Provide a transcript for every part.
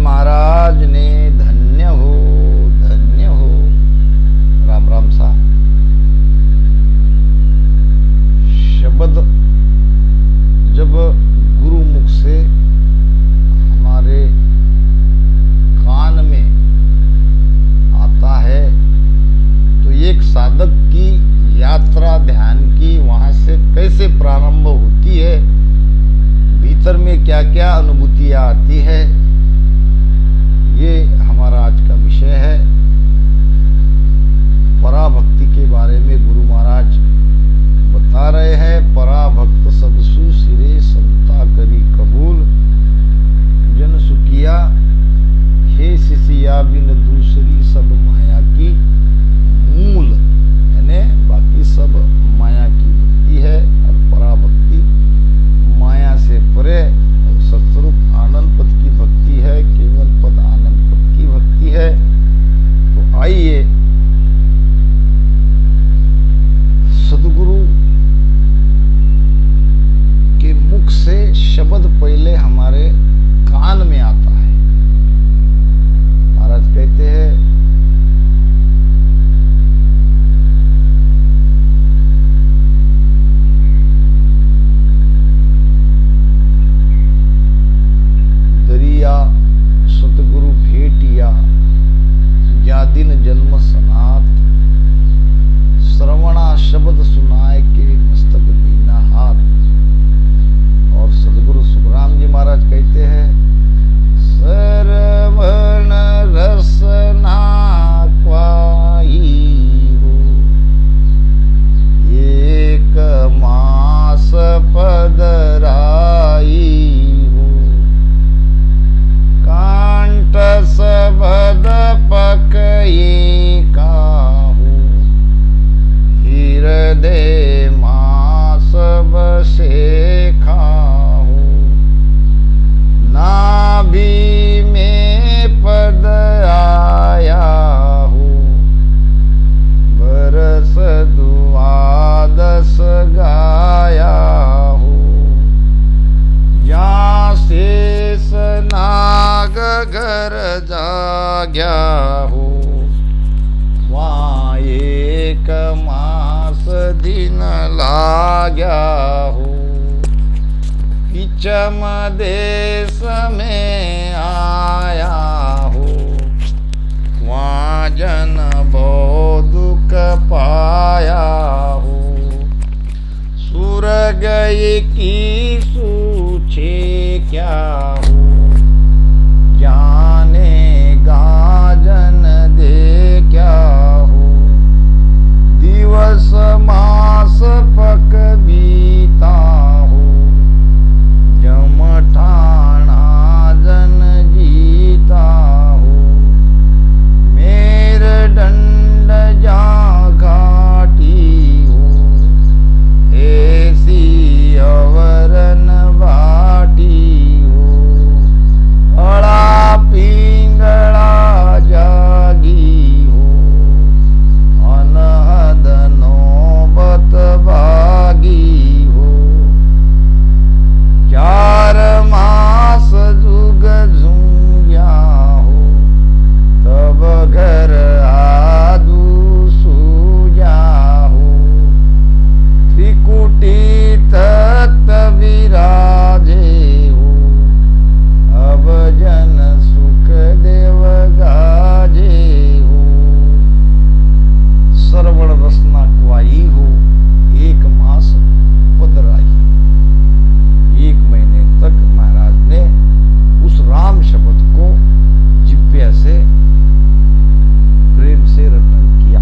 महाराज ने धन्य हो धन्य हो। राम राम सा शब्द जब गुरु मुख से हमारे कान में आता है तो एक साधक की यात्रा ध्यान की वहां से कैसे प्रारंभ होती है, भीतर में क्या क्या अनुभूतियां आती है, ये हमारा आज का विषय है। पराभक्ति के बारे में गुरु महाराज बता रहे हैं। पराभक्त सब सु सिरे संता करी कबूल, जन सुखिया हे शिष्या बिन दूसरी सब माया की मूल। यानी बाकी सब माया की भक्ति है और पराभक्ति माया से परे सत्स्वरूप आनंद पद की भक्ति है, केवल पद आनंद पद की भक्ति है। तो आइए सदगुरु के मुख से शब्द पहले हमारे कान में आता है। महाराज कहते हैं दरिया सतगुरु भेटिया या दिन जन्म सनात, श्रवणा शब्द सुनाए के मस्तक दीना हाथ। और सदगुरु सुखराम जी महाराज कहते हैं श्रवण रसना क्वाई हो, एक मास पदराई हो, कांट सबद पकई काहू, हृदय मास बसे खाहू, नाभि में पद आया हो, बरस द्वादश गाया हो, या शेष नाग घर जाग्या हो, वहाँ एक मास दिन लाग्या हो, पिचम देश में आया हो, वहाँ जन बहु दुख पाया हो, स्वर्ग की सूछे क्या हो, जाने गाजन दे क्या हो, दिवस मास पक बीता हो, जमठाना जन जीता हो, मेर दंड जा घाटी हो, ऐसी अवरन बाटी हो, अड़ा पिंगला जागी हो, अनहद नौबत बागी हो, चार मास जुग झूंझा हो, तब घर आदू सूझा हो, त्रिकुटी तख्त विराजे हो, अब जन सुख देव गाजे हो, श्रवण रसना क्वाई हो, एक मास पदराई। एक महीने तक महाराज ने उस राम शब्द को जिह्वा से प्रेम से रटन किया।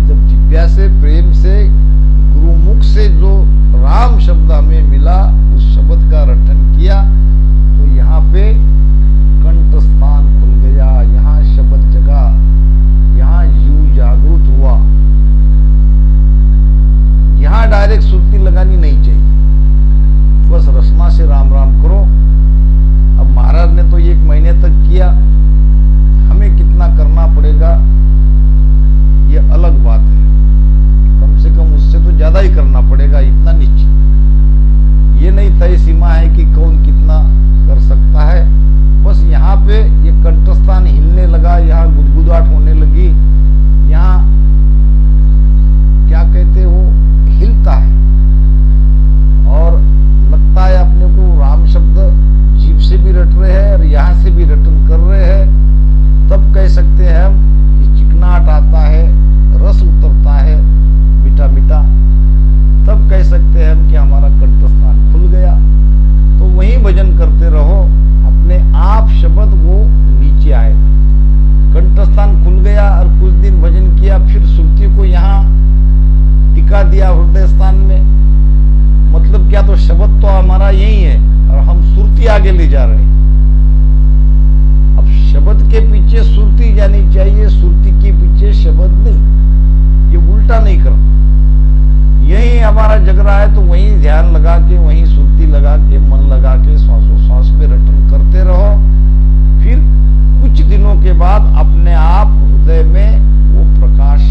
जब जिह्वा से प्रेम से गुरुमुख से जो राम शब्द हमें मिला, उस शब्द का रटन किया तो यहाँ पे कंठ स्थान खुल गया, यहाँ शब्द जगा, यहाँ जीव जागृत हुआ। यहाँ डायरेक्ट सुर्ती लगानी नहीं चाहिए, बस रसना से राम राम करो। अब महाराज ने तो एक महीने तक किया, हमें कितना करना पड़ेगा ये अलग बात है। कम से कम उससे तो ज्यादा ही करना पड़ेगा, इतना निश्चित। ये नहीं तय सीमा है कि कौन कितना कर सकता है। बस यहाँ भजन करते रहो, अपने आप शब्द वो नीचे आएगा। कंठस्थान खुल गया और कुछ दिन भजन किया, फिर सुरती को यहाँ टिका दिया हृदय स्थान में। मतलब क्या, तो शब्द तो हमारा यही है और हम सुरती आगे ले जा रहे हैं। अब शब्द के पीछे सुरती जानी चाहिए, सुरती के पीछे शब्द नहीं। ये उल्टा नहीं करना। यही हमारा जग रहा है तो वहीं ध्यान लगा के, वहीं सुरती लगा के, मन लगा के श्वासोश्वास में रटन करते रहो। फिर कुछ दिनों के बाद अपने आप हृदय में वो प्रकाश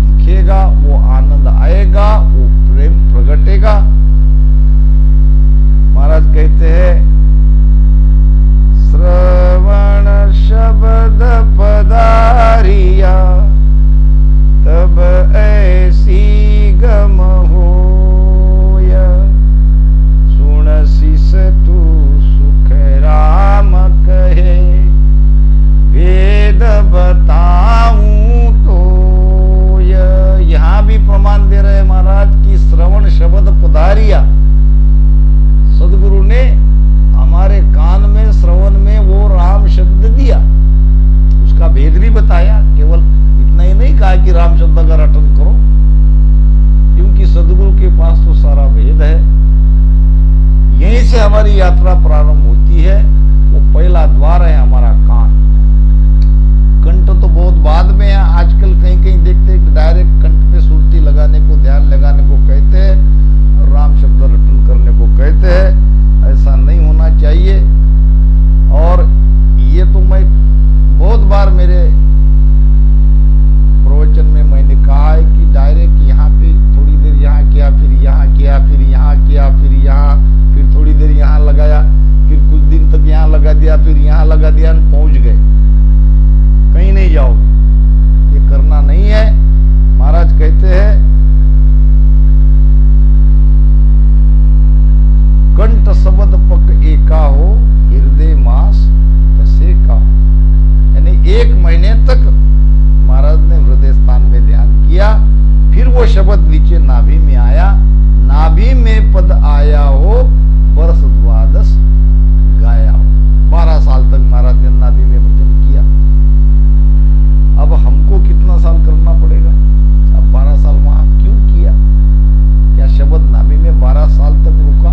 दिखेगा, वो आनंद आएगा, वो प्रेम प्रगटेगा। महाराज कहते हैं, श्रवण शब्द पधारिया तब ऐसी गम होय, सुन शिष तू सुख राम कहे, वेद बताऊं तो। यहां भी प्रमाण दे रहे महाराज की श्रवण शब्द पधारिया, सदगुरु ने हमारे कान में श्रवण में वो राम शब्द दिया, उसका भेद भी बताया। केवल इतना ही नहीं कहा कि राम शब्द का रटन करो, क्योंकि सदगुरु के पास तो सारा भेद है। यहीं से हमारी यात्रा प्रारंभ होती है। वो पहला द्वार है हमारा कान। कंठ तो बहुत बाद में है। आजकल कहीं कहीं देखते हैं डायरेक्ट कंठ पे सुरती लगाने को, ध्यान लगाने को कहते हैं और राम शब्द रटन करने को कहते हैं। ऐसा नहीं होना चाहिए। और ये तो मैं बहुत बार मेरे प्रवचन में मैंने कहा है कि डायरेक्ट यहाँ पे थोड़ी देर यहाँ किया, फिर यहाँ किया, फिर यहाँ किया, फिर यहाँ, फिर थोड़ी देर यहाँ लगाया, फिर कुछ दिन तक यहाँ लगा दिया, फिर यहाँ लगा दिया, पहुंच गए। कहीं नहीं जाओगे, ये करना नहीं है। महाराज कहते हैं, कंठ शब्द पक एका हो, हृदय मास दसे का हो। यानी 1 महीने तक महाराज ने हृदय स्थान में ध्यान किया, फिर वो शब्द नीचे नाभि में आया। नाभि में पद आया हो, वर्ष 12 गाया हो। 12 साल तक महाराज ने नाभि में भजन किया। अब हमको कितना साल करना पड़ेगा? अब 12 साल वहां क्यों किया? क्या शब्द नाभि में 12 साल तक रुका?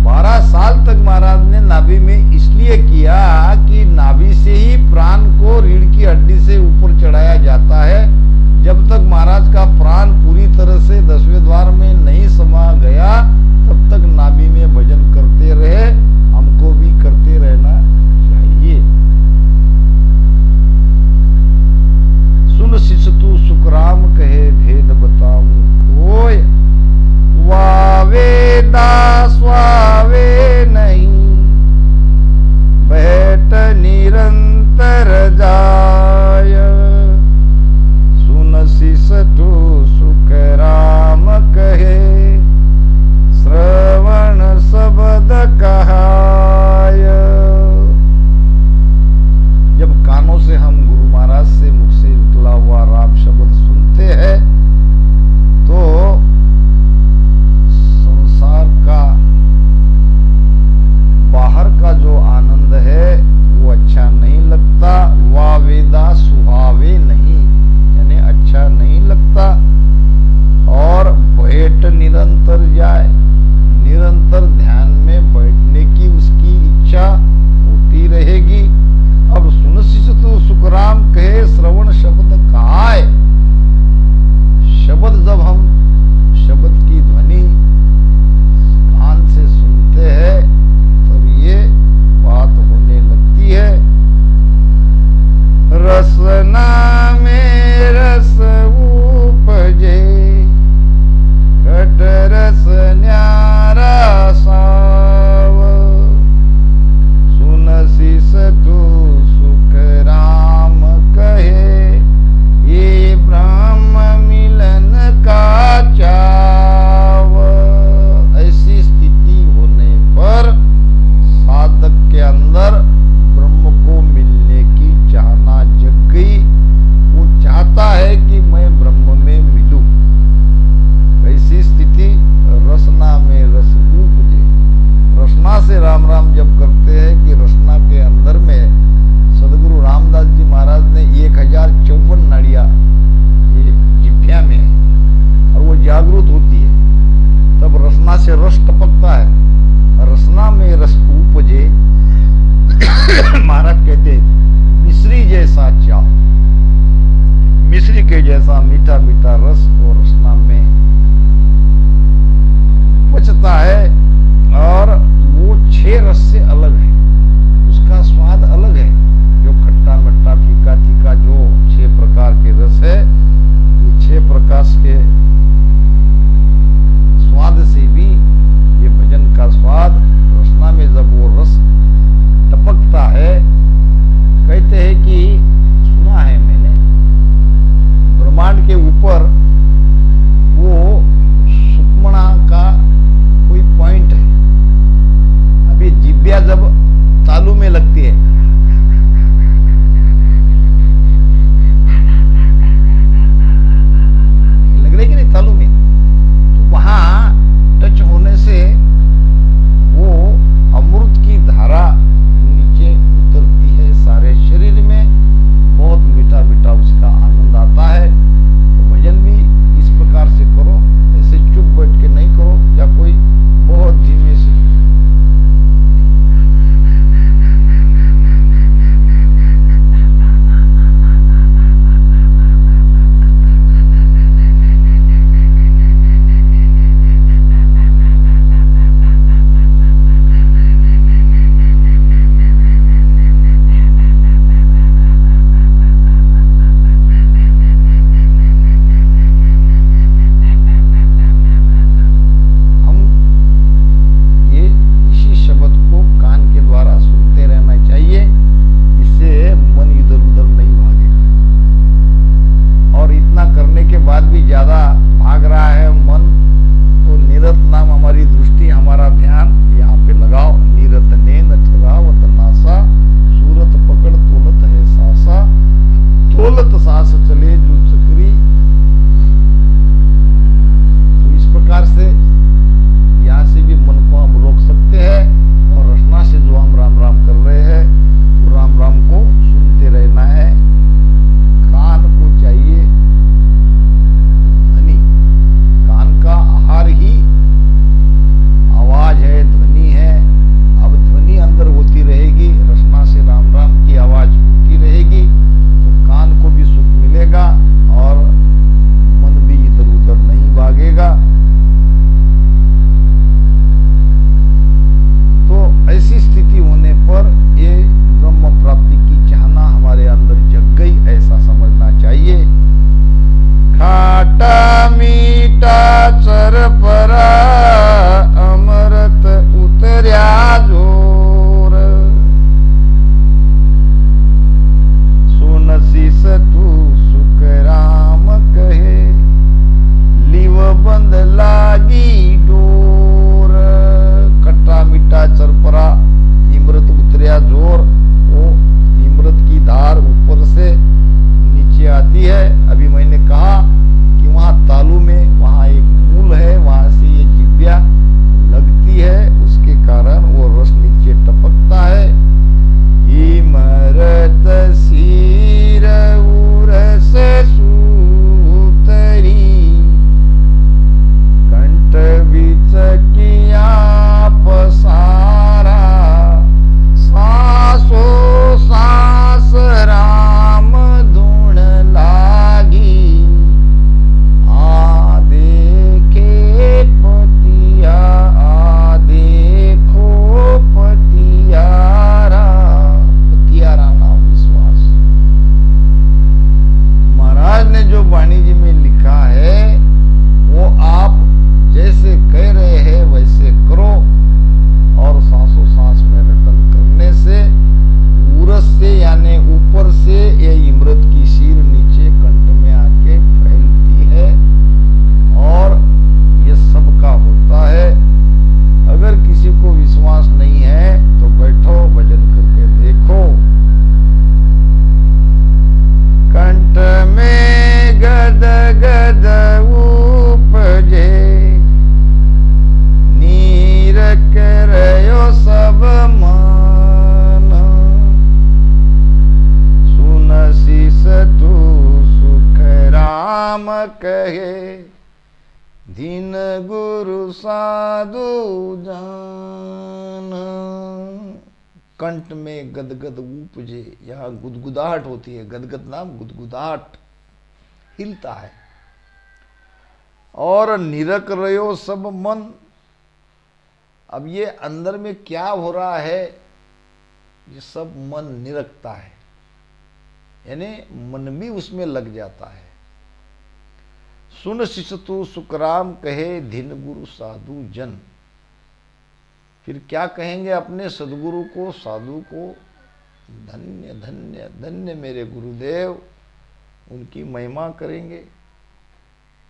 12 साल तक महाराज ने नाभि में इसलिए किया कि नाभि से ही प्राण को रीढ़ की हड्डी से ऊपर चढ़ाया जाता है। जब तक महाराज का प्राण पूरी तरह से 10वें द्वार में नहीं समा गया, से राम राम जप करते हैं कि रसना के अंदर में सदगुरु रामदास जी महाराज ने 1054 नाड़ियां ये जिह्वा में है और वो जागृत होती है, तब रसना से रस टपकता है। रसना में रस उपजे महाराज कहते मिश्री जैसा चाव, मिश्री के जैसा मीठा मीठा रस और रसना में उपजता है और वो 6 रस से अलग है, उसका स्वाद अलग है। जो खट्टा मिट्टा फीका तीखा जो 6 प्रकार के रस है, ये 6 प्रकार के स्वाद से भी ये भजन का स्वाद रसना में जब वो रस टपकता है, कहते हैं कि सुना है मैंने ब्रह्मांड के ऊपर वो सुक्मणा का कोई जान। कंठ में गदगद उपजे, यहाँ गुदगुदाहट होती है, गदगद नाम गुदगुदाहट, हिलता है। और निरक रयो सब मन। अब ये अंदर में क्या हो रहा है, ये सब मन निरखता है, यानी मन भी उसमें लग जाता है। सुन शिशतु सुखराम कहे धिन गुरु साधु जन। फिर क्या कहेंगे अपने सदगुरु को, साधु को, धन्य धन्य धन्य मेरे गुरुदेव, उनकी महिमा करेंगे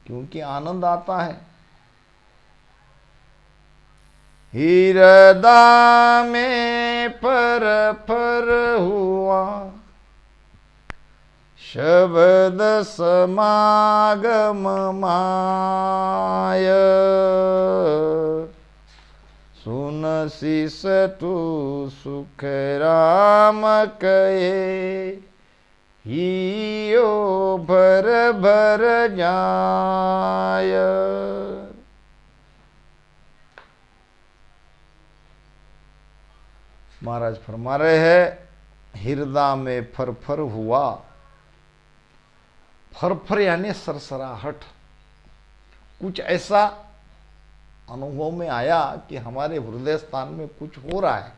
क्योंकि आनंद आता है। हृदय में पर पर हुआ शब्द समागम माय। सुन शिष तू सुख राम कहे हियो भर भर जाय। महाराज फरमा रहे हैं हृदय में फरफर हुआ। फरफर यानी सरसराहट, कुछ ऐसा अनुभव में आया कि हमारे हृदय स्थान में कुछ हो रहा है।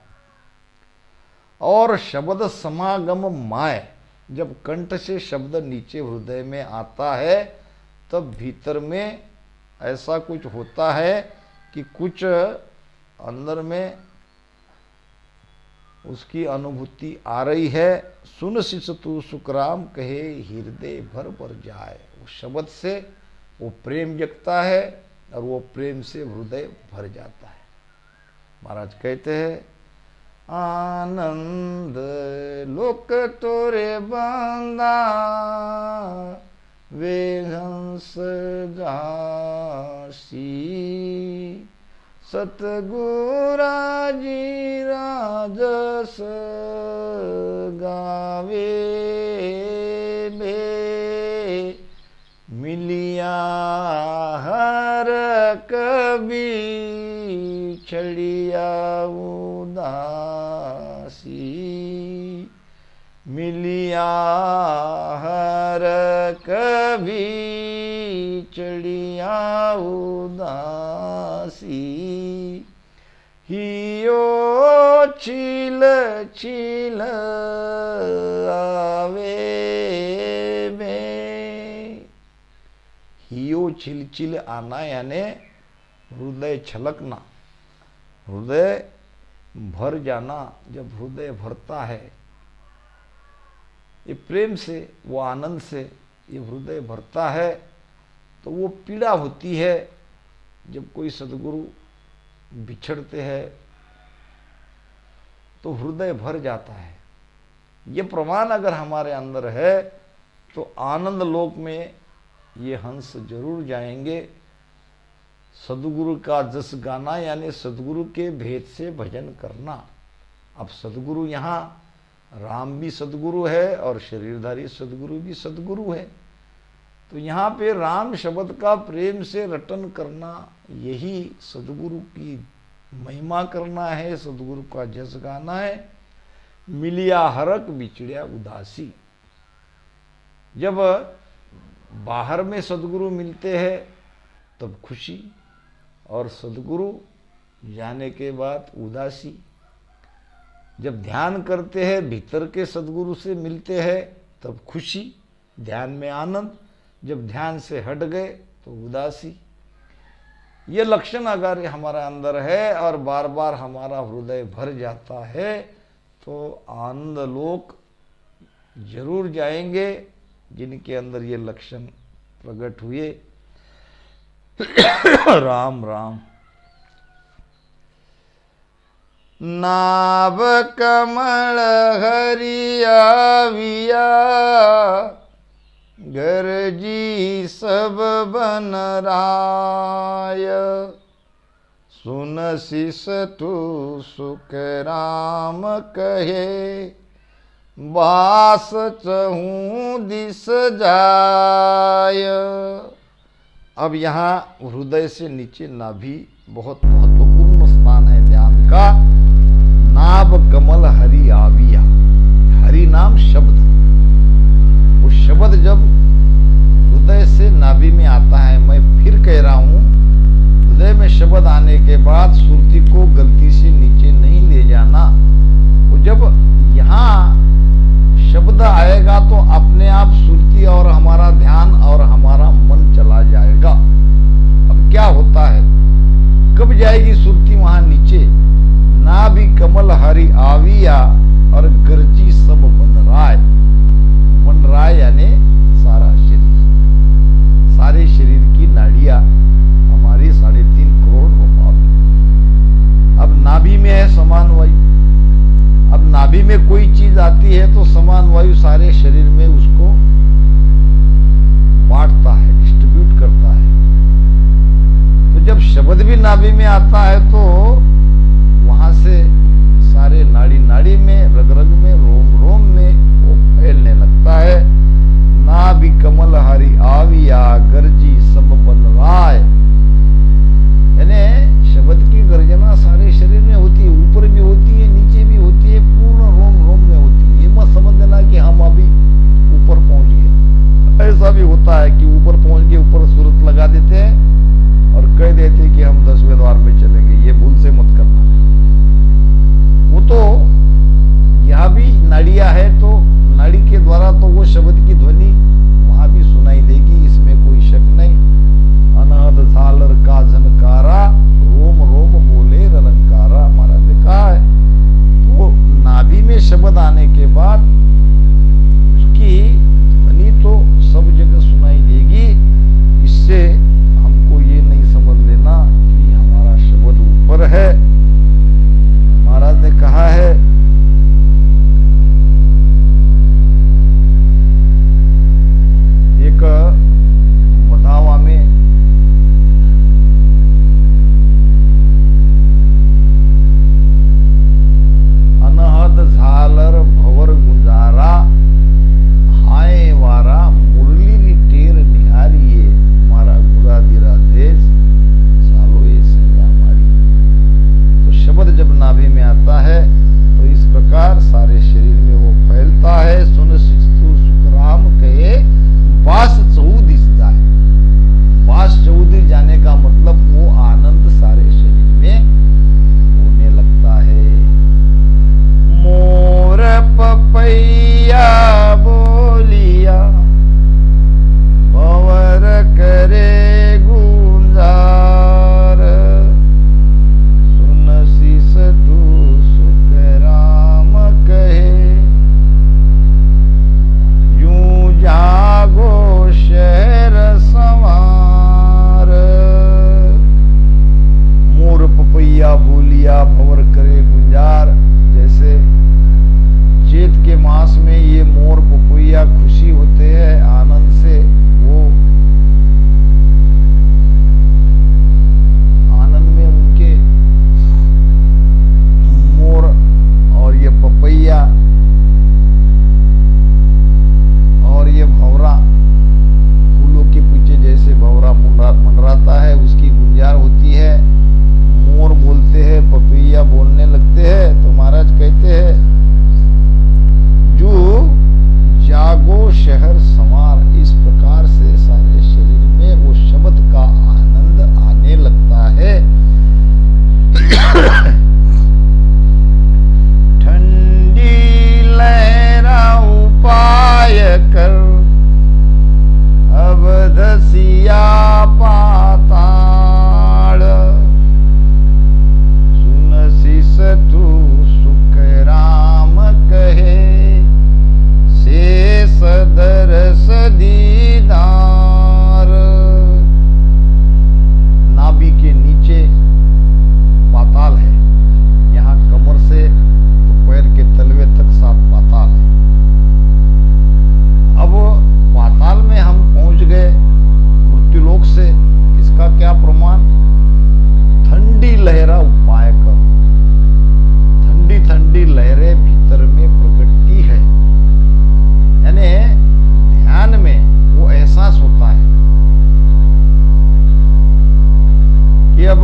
और शब्द समागम माय, जब कंठ से शब्द नीचे हृदय में आता है तब भीतर में ऐसा कुछ होता है कि कुछ अंदर में उसकी अनुभूति आ रही है। सुन शिष तू सुखराम कहे हृदय भर भर जाए। वो शब्द से वो प्रेम जगता है और वो प्रेम से हृदय भर जाता है। महाराज कहते हैं आनंद लोक तोरे बांदा वे हंस जासी। सतगुरा जी राजस गावे बे। मिलिया हर कभी छड़िया उदासी। मिलिया हर कभी चढ़िया उदासी। हियो छिल छिल आवे में। हियो छिल छिल आना यानी हृदय छलकना, हृदय भर जाना। जब हृदय भरता है ये प्रेम से, वो आनंद से ये हृदय भरता है तो वो पीड़ा होती है जब कोई सदगुरु बिछड़ते हैं तो हृदय भर जाता है। ये प्रमाण अगर हमारे अंदर है तो आनंद लोक में ये हंस जरूर जाएंगे। सदगुरु का जस गाना यानी सदगुरु के भेद से भजन करना। अब सदगुरु यहाँ राम भी सदगुरु है और शरीरधारी सदगुरु भी सदगुरु है। तो यहाँ पे राम शब्द का प्रेम से रटन करना, यही सदगुरु की महिमा करना है, सदगुरु का जस गाना है। मिलिया हरक बिछड़िया उदासी। जब बाहर में सदगुरु मिलते हैं तब खुशी, और सदगुरु जाने के बाद उदासी। जब ध्यान करते हैं भीतर के सदगुरु से मिलते हैं तब खुशी, ध्यान में आनंद। जब ध्यान से हट गए तो उदासी। ये लक्षण अगर हमारा अंदर है और बार बार हमारा हृदय भर जाता है तो आनंद लोक जरूर जाएंगे जिनके अंदर ये लक्षण प्रकट हुए। राम राम। नाभ कमल हरिया विया घर जी सब बन राय। सुन शिष तू सुख राम कहे बास चहूँ दिस जाय। अब यहाँ हृदय से नीचे नाभि बहुत महत्वपूर्ण देखा, नाभ कमल हरि आविया, हरि नाम शब्द, वो शब्द जब हृदय से नाभि में आता है, मैं फिर कह रहा हूं, हृदय में शब्द आने के बाद सुरती को गलती से नीचे नहीं ले जाना। वो जब यहाँ शब्द आएगा तो अपने आप सुरती और हमारा ध्यान और हमारा मन चला जाएगा। अब क्या होता है, कब जाएगी सुरती वहां नीचे? नाभि कमल हरि आविया और गर्जी सब बन राय। बन राय यानी सारा शरीर, सारे शरीर की नाड़ियां हमारी 3.5 करोड़ रुपया। अब नाभि में है समान वायु, अब नाभि में कोई चीज आती है तो समान वायु सारे शरीर में उसको बांटता है, डिस्ट्रीब्यूट करता है। तो जब शब्द भी नाभि में आता है तो वहां से सारे नाड़ी नाड़ी में, रग रग में, रोम रोम में वो फैलने लगता है। नाभि कमल हरि आविया गर्जी सब बन राय, यानी शब्द की गर्जना सारे शरीर में होती है, ऊपर भी होती है, नीचे भी होती है, पूर्ण रोम रोम में होती है। ये मत समझ लेना कि हम अभी ऊपर पहुंच गए, ऐसा भी होता है कि ऊपर पहुंच गए, ऊपर सूरत लगा देते हैं और कह देते हैं कि हम 10वें द्वार में चलेंगे। ये भूल से मत करना। वो तो यहाँ भी नाड़ियां है, तो नाड़ी के द्वारा तो वो शब्द की ध्वनि वहां भी सुनाई देगी, इसमें कोई शक नहीं। अनहद झालर का झनकारा, रोम रोम बोले रलंकारा, हमारा लिखा है। तो नाभि में शब्द आने के बाद उसकी ध्वनि तो सब जगह सुनाई देगी। इससे हमको ये नहीं समझ लेना कि हमारा शब्द ऊपर है। महाराज ने कहा है, एक मधावा में अनहद झालर भवर गुंजारा, हाय वारा मुरली टेर निहारिए, हमारा गुरा दिरा देश सालो ये सैया हमारी। तो शब्द जब नाभि में आता है तो इस प्रकार सारे शरीर में वो फैलता है। सुन शिस्तु सुखराम कहे बास चौदिस जाए। बास चौदिस जाने का मतलब वो आनंद सारे शरीर में होने लगता है। मोर पपैया बोलिया भंवर करे गुंजार, सुन शीस तू सुख राम कहे, यूं जागो शहर संवार। मोर पपैया बोलिया भंवर करे गुंजार, जैसे चैत के मास में ये मोर पपैया खुशी होते हैं, आनंद से वो आनंद में उनके मोर और ये पपैया और ये भंवरा फूलों के पीछे जैसे भंवरा मंडराता है, उसकी गुंजार होती है। मोर बोलते हैं, पपैया बोलने लगते हैं। तो महाराज कहते हैं, जो जागो शहर संवार, इस प्रकार से सारे शरीर में वो शब्द का आनंद आने लगता है। ठंडी लहरा उपाय कर, अब धसिया पाताड़, सुन शीस तू सुख राम कहे, शेष दरस दीदार। नाभि के नीचे पाताल है, यहाँ कमर से तो पैर के तलवे तक 7 पाताल है। अब पाताल में हम पहुंच गए मृत्युलोक से, इसका क्या प्रमाण? ठंडी लहरा उपाय कर, ठंडी ठंडी लहरें भीतर में प्रकटती है, यानी ध्यान में वो एहसास होता है कि अब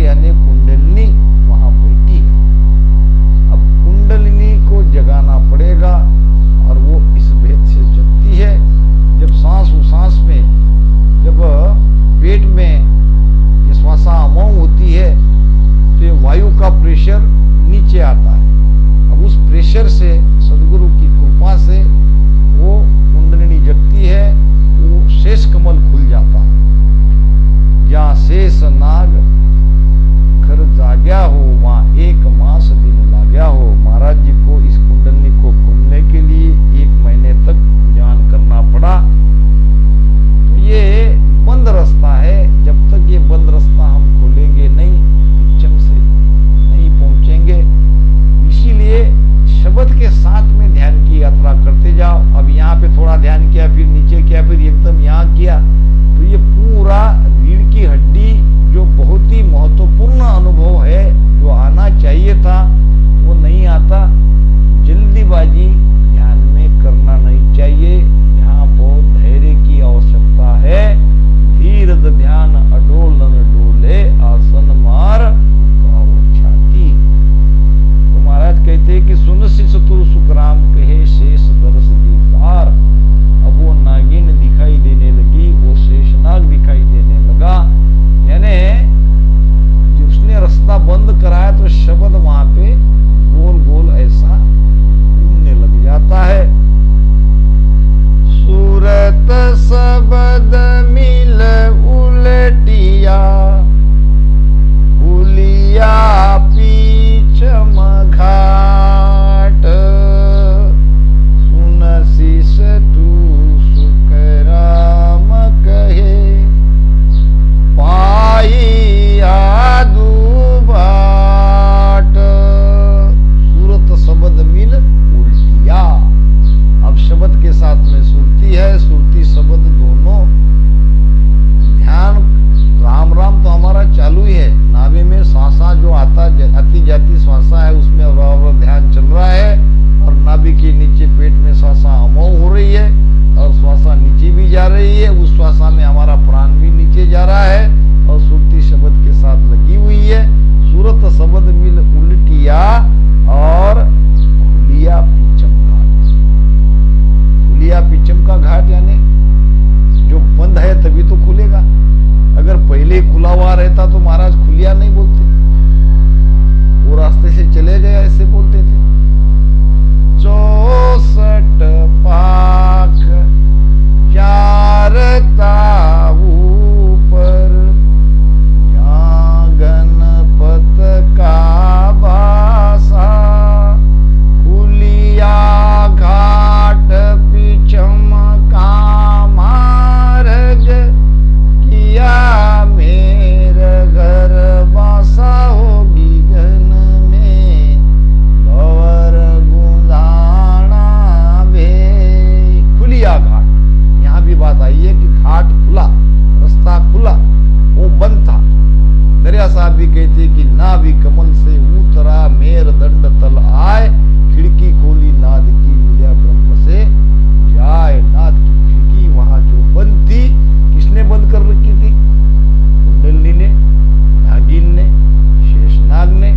यानी कुंडलिनी वहां बैठी है। अब कुंडलिनी को जगाना पड़ेगा और वो इस भेद से जगती है। जब सांस में जब पेट में ये श्वासा अमोघ होती है तो ये वायु का प्रेशर नीचे आता है। अब उस प्रेशर से सदगुरु की कृपा से वो कुंडलिनी जगती है, वो शेष कमल खुल जाता है। जहाँ शेष नाग घर जाग्या हो वहां 1 मास दिन लाग्या हो। महाराज जी को इस कुंडलिनी को खोलने के लिए 1 महीने तक ध्यान करना पड़ा। तो ये बंद रास्ता है, जब तक ये बंद रास्ता हम खोलेंगे नहीं, पिच्चम से नहीं पहुंचेंगे। इसीलिए शब्द के साथ में ध्यान की यात्रा करते जाओ। अब यहाँ पे थोड़ा ध्यान किया, फिर नीचे किया, फिर एकदम यहाँ किया, तो ये पूरा रीढ़ की हड्डी जो बहुत ही महत्वपूर्ण अनुभव है, जो आना चाहिए था वो नहीं आता। जल्दीबाजी ध्यान में करना नहीं चाहिए। यहाँ बहुत धैर्य की आवश्यकता है। धीर ध्यान अडोलन डोले, आसन मार छाती। तो महाराज कहते हैं कि सुन शिष तुर सुखराम कहे शेष दरस दीदार। अब वो नागिन दिखाई देने लगी, वो शेषनाग दिखाई देने लगा। यानी उसने रास्ता बंद कराया तो शब्द वहां पे गोल गोल ऐसा घूमने लग जाता है। सूरत शब्द मिल उलटिया, हुलिया पीछम घाट। सुन शिष तू सुखराम कहे, पाई आदू बाट। सूरत शब्द मिल उल्टिया। अब शब्द के साथ में सुरती है, सुरती शब्द दोनों। ध्यान राम राम तो हमारा चालू ही है। नाभि में श्वासा जो आती जाती श्वासा है उसमें अवरावर ध्यान चल रहा है, और नाभि के नीचे पेट में श्वासा अमोघ हो रही है और श्वासा नीचे भी जा रही है। उस श्वासा में हमारा प्राण भी नीचे जा रहा है और सुरती शब्द के साथ लगी हुई है। सूरत शब्द मिल उल्टिया और हुलिया पिचम घाट। हुलिया पिचम का घाट यानी जो बंद है तभी तो खुलेगा। अगर पहले ही खुला हुआ रहता तो महाराज खुलिया नहीं बोलते, वो रास्ते से चले गए ऐसे बोलते थे। 64 पाख 4 ऊपर, यहाँ गणपत का वासा। खुलिया घाट पिछम का मार्ग, किया मेर घर वासा होगी घन में, भवर गुंजाना वे। खुलिया घाट, यहाँ भी बात आई है कि घाट खुला, रास्ता खुला, वो बंद था। दरिया साहब भी कहते कि ना भी कमल से उतरा मेर दंड तल आए, खिड़की खोली नाद की मिल्या ब्रह्म से जाए। नाद की खिड़की वहां जो बंद थी, किसने बंद कर रखी थी? कुंडलिनी ने, नागिन ने, शेषनाग ने।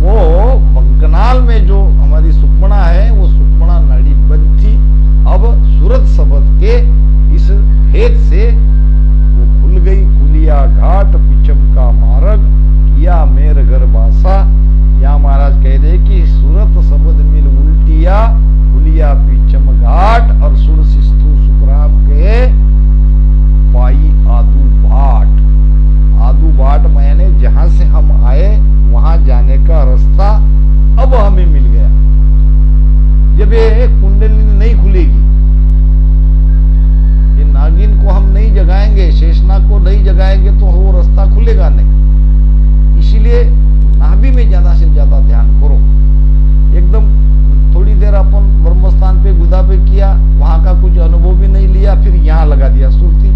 वो बंकनाल में जो हमारी सुक्मणा है, वो सुक्मणा नाड़ी बंद थी। अब सूरत शब्द के इस भेद से वो खुल गई। खुलिया घाट पिचम का मार्ग, किया मेर घर बासा। यहाँ महाराज कह रहे कि सूरत शब्द मिल उल्टिया, खुलिया पिचम घाट, और सुर शिस्तु सुखराम के पाई आदू बाट। आदू बाट मैंने जहां से हम आए वहां जाने का रास्ता अब हमें मिल गया। जब ये कुंडलिनी नहीं खुलेगी, ये नागिन को हम नहीं जगाएंगे, शेषनाग को नहीं जगाएंगे, तो वो रास्ता खुलेगा नहीं। इसीलिए नाभि में ज्यादा से ज्यादा ध्यान करो। एकदम थोड़ी देर अपन ब्रह्मस्थान पे गुदा पे किया, वहां का कुछ अनुभव भी नहीं लिया, फिर यहाँ लगा दिया सुरती।